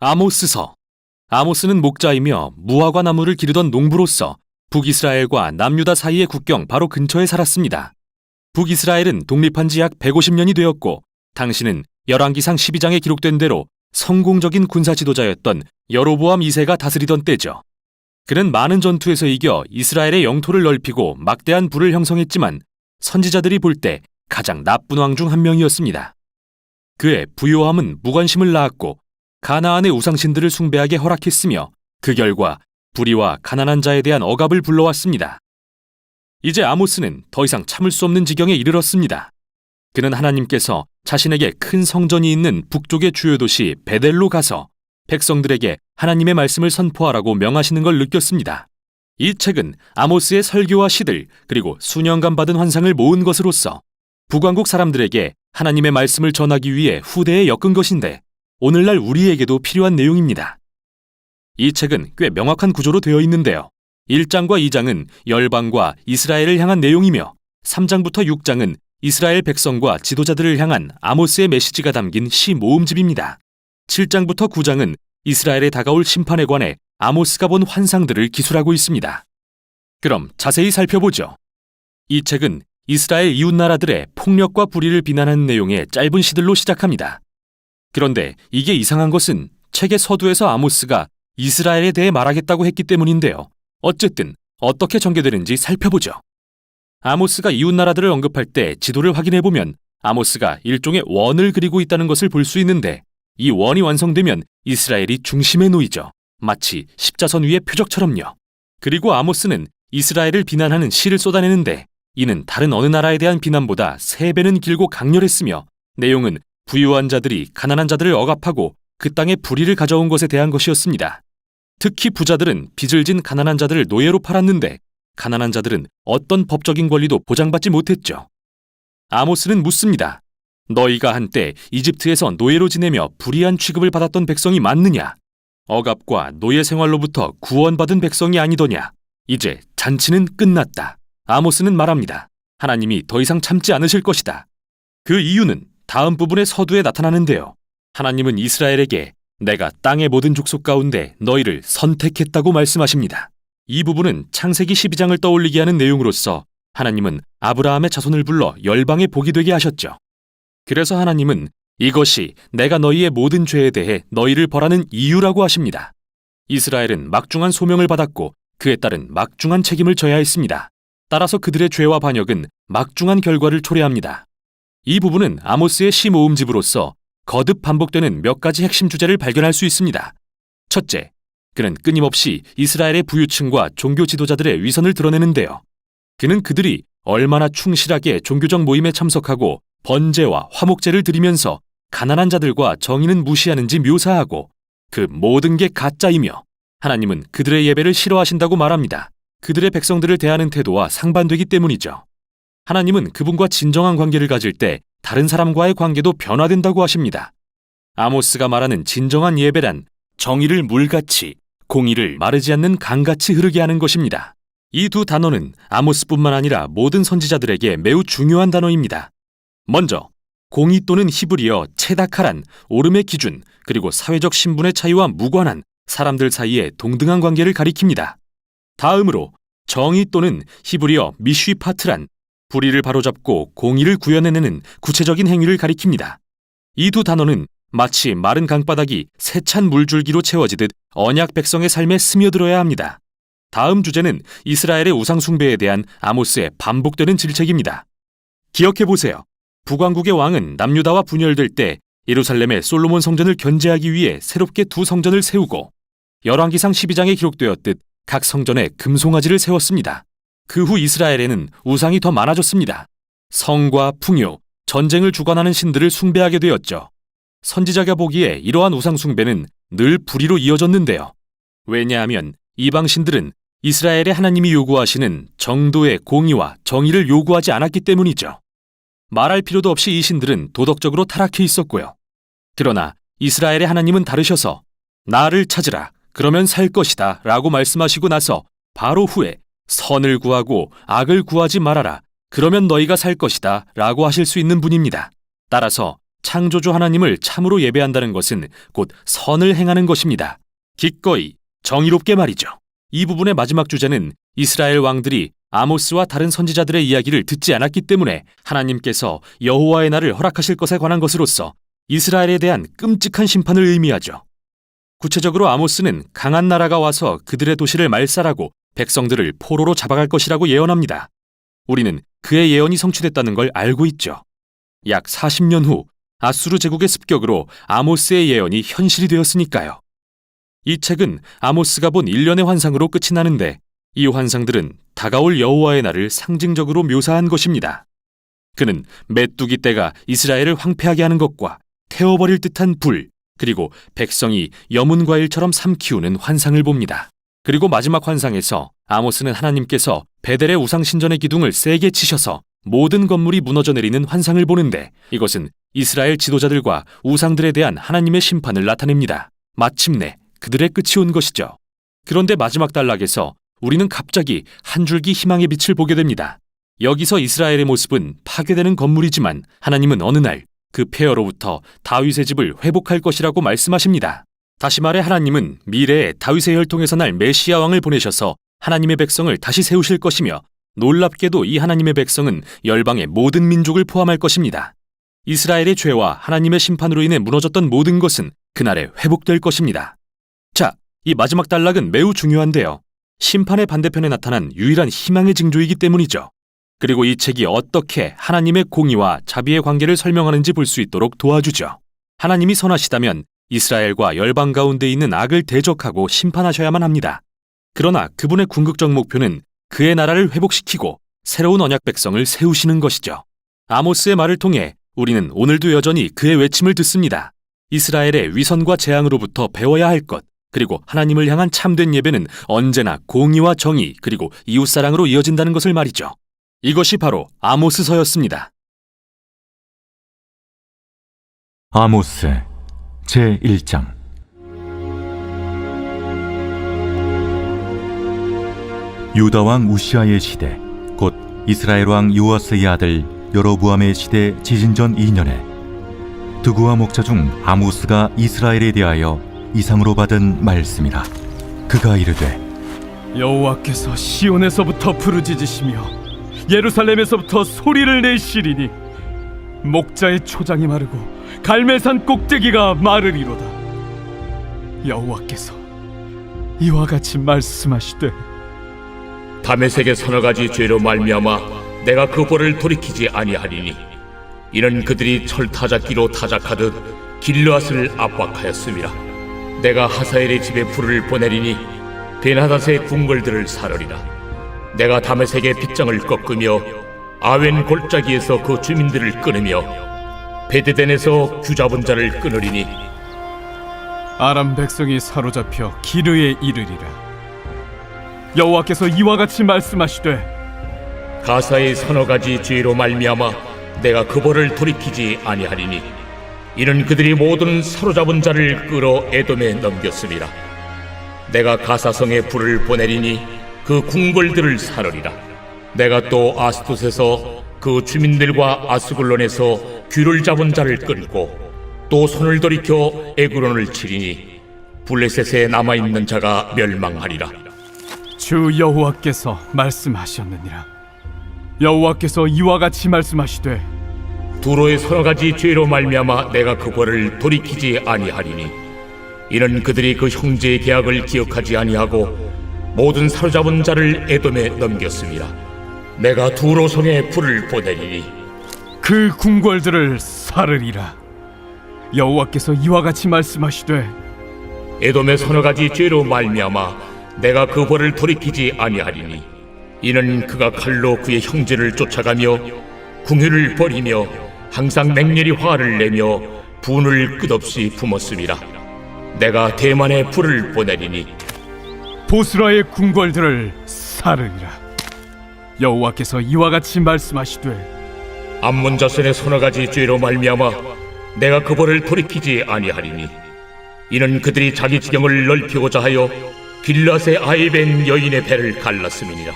아모스서. 아모스는 목자이며 무화과 나무를 기르던 농부로서 북이스라엘과 남유다 사이의 국경 바로 근처에 살았습니다. 북이스라엘은 독립한 지 약 150년이 되었고 당시는 열왕기상 12장에 기록된 대로 성공적인 군사 지도자였던 여로보암 2세가 다스리던 때죠. 그는 많은 전투에서 이겨 이스라엘의 영토를 넓히고 막대한 부를 형성했지만 선지자들이 볼 때 가장 나쁜 왕 중 한 명이었습니다. 그의 부요함은 무관심을 낳았고 가나안의 우상신들을 숭배하게 허락했으며 그 결과 불의와 가난한 자에 대한 억압을 불러왔습니다. 이제 아모스는 더 이상 참을 수 없는 지경에 이르렀습니다. 그는 하나님께서 자신에게 큰 성전이 있는 북쪽의 주요 도시 베델로 가서 백성들에게 하나님의 말씀을 선포하라고 명하시는 걸 느꼈습니다. 이 책은 아모스의 설교와 시들 그리고 수년간 받은 환상을 모은 것으로서 북왕국 사람들에게 하나님의 말씀을 전하기 위해 후대에 엮은 것인데 오늘날 우리에게도 필요한 내용입니다. 이 책은 꽤 명확한 구조로 되어 있는데요. 1장과 2장은 열방과 이스라엘을 향한 내용이며 3장부터 6장은 이스라엘 백성과 지도자들을 향한 아모스의 메시지가 담긴 시 모음집입니다. 7장부터 9장은 이스라엘에 다가올 심판에 관해 아모스가 본 환상들을 기술하고 있습니다. 그럼 자세히 살펴보죠. 이 책은 이스라엘 이웃나라들의 폭력과 불의를 비난하는 내용의 짧은 시들로 시작합니다. 그런데 이게 이상한 것은 책의 서두에서 아모스가 이스라엘에 대해 말하겠다고 했기 때문인데요. 어쨌든 어떻게 전개되는지 살펴보죠. 아모스가 이웃나라들을 언급할 때 지도를 확인해보면 아모스가 일종의 원을 그리고 있다는 것을 볼 수 있는데 이 원이 완성되면 이스라엘이 중심에 놓이죠. 마치 십자선 위의 표적처럼요. 그리고 아모스는 이스라엘을 비난하는 시를 쏟아내는데 이는 다른 어느 나라에 대한 비난보다 3배는 길고 강렬했으며 내용은 부유한 자들이 가난한 자들을 억압하고 그 땅에 불의를 가져온 것에 대한 것이었습니다. 특히 부자들은 빚을 진 가난한 자들을 노예로 팔았는데 가난한 자들은 어떤 법적인 권리도 보장받지 못했죠. 아모스는 묻습니다. 너희가 한때 이집트에서 노예로 지내며 불의한 취급을 받았던 백성이 맞느냐? 억압과 노예 생활로부터 구원받은 백성이 아니더냐? 이제 잔치는 끝났다. 아모스는 말합니다. 하나님이 더 이상 참지 않으실 것이다. 그 이유는 다음 부분의 서두에 나타나는데요. 하나님은 이스라엘에게 내가 땅의 모든 족속 가운데 너희를 선택했다고 말씀하십니다. 이 부분은 창세기 12장을 떠올리게 하는 내용으로서 하나님은 아브라함의 자손을 불러 열방의 복이 되게 하셨죠. 그래서 하나님은 이것이 내가 너희의 모든 죄에 대해 너희를 벌하는 이유라고 하십니다. 이스라엘은 막중한 소명을 받았고 그에 따른 막중한 책임을 져야 했습니다. 따라서 그들의 죄와 반역은 막중한 결과를 초래합니다. 이 부분은 아모스의 시 모음집으로서 거듭 반복되는 몇 가지 핵심 주제를 발견할 수 있습니다. 첫째, 그는 끊임없이 이스라엘의 부유층과 종교 지도자들의 위선을 드러내는데요. 그는 그들이 얼마나 충실하게 종교적 모임에 참석하고 번제와 화목제를 드리면서 가난한 자들과 정의는 무시하는지 묘사하고 그 모든 게 가짜이며 하나님은 그들의 예배를 싫어하신다고 말합니다. 그들의 백성들을 대하는 태도와 상반되기 때문이죠. 하나님은 그분과 진정한 관계를 가질 때 다른 사람과의 관계도 변화된다고 하십니다. 아모스가 말하는 진정한 예배란 정의를 물같이, 공의를 마르지 않는 강같이 흐르게 하는 것입니다. 이 두 단어는 아모스뿐만 아니라 모든 선지자들에게 매우 중요한 단어입니다. 먼저 공의 또는 히브리어 체다카란 오름의 기준 그리고 사회적 신분의 차이와 무관한 사람들 사이의 동등한 관계를 가리킵니다. 다음으로 정의 또는 히브리어 미쉬파트란 불의를 바로잡고 공의를 구현해내는 구체적인 행위를 가리킵니다. 이 두 단어는 마치 마른 강바닥이 세찬 물줄기로 채워지듯 언약 백성의 삶에 스며들어야 합니다. 다음 주제는 이스라엘의 우상 숭배에 대한 아모스의 반복되는 질책입니다. 기억해보세요. 북왕국의 왕은 남유다와 분열될 때 예루살렘의 솔로몬 성전을 견제하기 위해 새롭게 두 성전을 세우고 열왕기상 12장에 기록되었듯 각 성전에 금송아지를 세웠습니다. 그 후 이스라엘에는 우상이 더 많아졌습니다. 성과 풍요, 전쟁을 주관하는 신들을 숭배하게 되었죠. 선지자가 보기에 이러한 우상 숭배는 늘 불의로 이어졌는데요. 왜냐하면 이방 신들은 이스라엘의 하나님이 요구하시는 정도의 공의와 정의를 요구하지 않았기 때문이죠. 말할 필요도 없이 이 신들은 도덕적으로 타락해 있었고요. 그러나 이스라엘의 하나님은 다르셔서 나를 찾으라 그러면 살 것이다 라고 말씀하시고 나서 바로 후에 선을 구하고 악을 구하지 말아라 그러면 너희가 살 것이다 라고 하실 수 있는 분입니다. 따라서 창조주 하나님을 참으로 예배한다는 것은 곧 선을 행하는 것입니다. 기꺼이, 정의롭게 말이죠. 이 부분의 마지막 주제는 이스라엘 왕들이 아모스와 다른 선지자들의 이야기를 듣지 않았기 때문에 하나님께서 여호와의 날을 허락하실 것에 관한 것으로서 이스라엘에 대한 끔찍한 심판을 의미하죠. 구체적으로 아모스는 강한 나라가 와서 그들의 도시를 말살하고 백성들을 포로로 잡아갈 것이라고 예언합니다. 우리는 그의 예언이 성취됐다는 걸 알고 있죠. 약 40년 후 아수르 제국의 습격으로 아모스의 예언이 현실이 되었으니까요. 이 책은 아모스가 본 일련의 환상으로 끝이 나는데 이 환상들은 다가올 여호와의 날을 상징적으로 묘사한 것입니다. 그는 메뚜기 떼가 이스라엘을 황폐하게 하는 것과 태워버릴 듯한 불, 그리고 백성이 여문과일처럼 삼키우는 환상을 봅니다. 그리고 마지막 환상에서 아모스는 하나님께서 베델의 우상신전의 기둥을 세게 치셔서 모든 건물이 무너져 내리는 환상을 보는데 이것은 이스라엘 지도자들과 우상들에 대한 하나님의 심판을 나타냅니다. 마침내 그들의 끝이 온 것이죠. 그런데 마지막 단락에서 우리는 갑자기 한 줄기 희망의 빛을 보게 됩니다. 여기서 이스라엘의 모습은 파괴되는 건물이지만 하나님은 어느 날 그 폐허로부터 다윗의 집을 회복할 것이라고 말씀하십니다. 다시 말해 하나님은 미래에 다윗의 혈통에서 날 메시아 왕을 보내셔서 하나님의 백성을 다시 세우실 것이며 놀랍게도 이 하나님의 백성은 열방의 모든 민족을 포함할 것입니다. 이스라엘의 죄와 하나님의 심판으로 인해 무너졌던 모든 것은 그날에 회복될 것입니다. 자, 이 마지막 단락은 매우 중요한데요. 심판의 반대편에 나타난 유일한 희망의 징조이기 때문이죠. 그리고 이 책이 어떻게 하나님의 공의와 자비의 관계를 설명하는지 볼 수 있도록 도와주죠. 하나님이 선하시다면 이스라엘과 열방 가운데 있는 악을 대적하고 심판하셔야만 합니다. 그러나 그분의 궁극적 목표는 그의 나라를 회복시키고 새로운 언약 백성을 세우시는 것이죠. 아모스의 말을 통해 우리는 오늘도 여전히 그의 외침을 듣습니다. 이스라엘의 위선과 재앙으로부터 배워야 할 것, 그리고 하나님을 향한 참된 예배는 언제나 공의와 정의, 그리고 이웃사랑으로 이어진다는 것을 말이죠. 이것이 바로 아모스서였습니다. 아모스 제1장. 유다 왕 우시아의 시대, 곧 이스라엘 왕 요아스의 아들 여로보암의 시대 지진전 2년에 드구와 목자 중 아모스가 이스라엘에 대하여 이상으로 받은 말씀이라. 그가 이르되 여호와께서 시온에서부터 부르짖으시며 예루살렘에서부터 소리를 내시리니 목자의 초장이 마르고 갈멜산 꼭대기가 마르리로다. 여호와께서 이와 같이 말씀하시되 다메섹의 서너 가지 죄로 말미암아 내가 그 벌을 돌이키지 아니하리니 이는 그들이 철타작기로 타작하듯 길르앗을 압박하였음이라. 내가 하사엘의 집에 불을 보내리니 베나닷의 궁궐들을 사르리라. 내가 다메섹의 빗장을 꺾으며 아웬 골짜기에서 그 주민들을 끊으며 베데덴에서 규잡은 자를 끊으리니 아람 백성이 사로잡혀 기르에 이르리라. 여호와께서 이와 같이 말씀하시되 가사의 서너 가지 죄로 말미암아 내가 그 벌을 돌이키지 아니하리니 이는 그들이 모든 사로잡은 자를 끌어 에돔에 넘겼음이라. 내가 가사성에 불을 보내리니 그 궁궐들을 사르리라. 내가 또 아스돗에서 그 주민들과 아스글론에서 귀를 잡은 자를 끌고 또 손을 돌이켜 에그론을 치리니 블레셋에 남아있는 자가 멸망하리라. 주 여호와께서 말씀하셨느니라. 여호와께서 이와 같이 말씀하시되 두로의 서너 가지 죄로 말미암아 내가 그 벌을 돌이키지 아니하리니 이는 그들이 그 형제의 계약을 기억하지 아니하고 모든 사로잡은 자를 에돔에 넘겼습니다. 내가 두로성에 불을 보내리니 그 궁궐들을 사르리라. 여호와께서 이와 같이 말씀하시되 에돔의 서너 가지 죄로 말미암아 내가 그 벌을 돌이키지 아니하리니 이는 그가 칼로 그의 형제를 쫓아가며 궁유를 버리며 항상 맹렬히 화를 내며 분을 끝없이 품었음이라. 내가 대만에 불을 보내리니 보스라의 궁궐들을 사르리라. 여호와께서 이와 같이 말씀하시되 암몬 자손의 서너 가지 죄로 말미암아 내가 그 벌을 돌이키지 아니하리니 이는 그들이 자기 지경을 넓히고자 하여 길앗의 아이벤 여인의 배를 갈랐음이니라.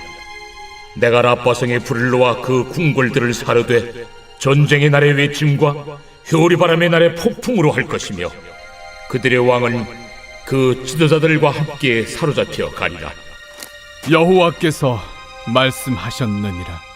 내가 라빠성의 불을 놓아 그 궁궐들을 사르되 전쟁의 날의 외침과 효리바람의 날에 폭풍으로 할 것이며 그들의 왕은 그 지도자들과 함께 사로잡혀 가리라. 여호와께서 말씀하셨느니라.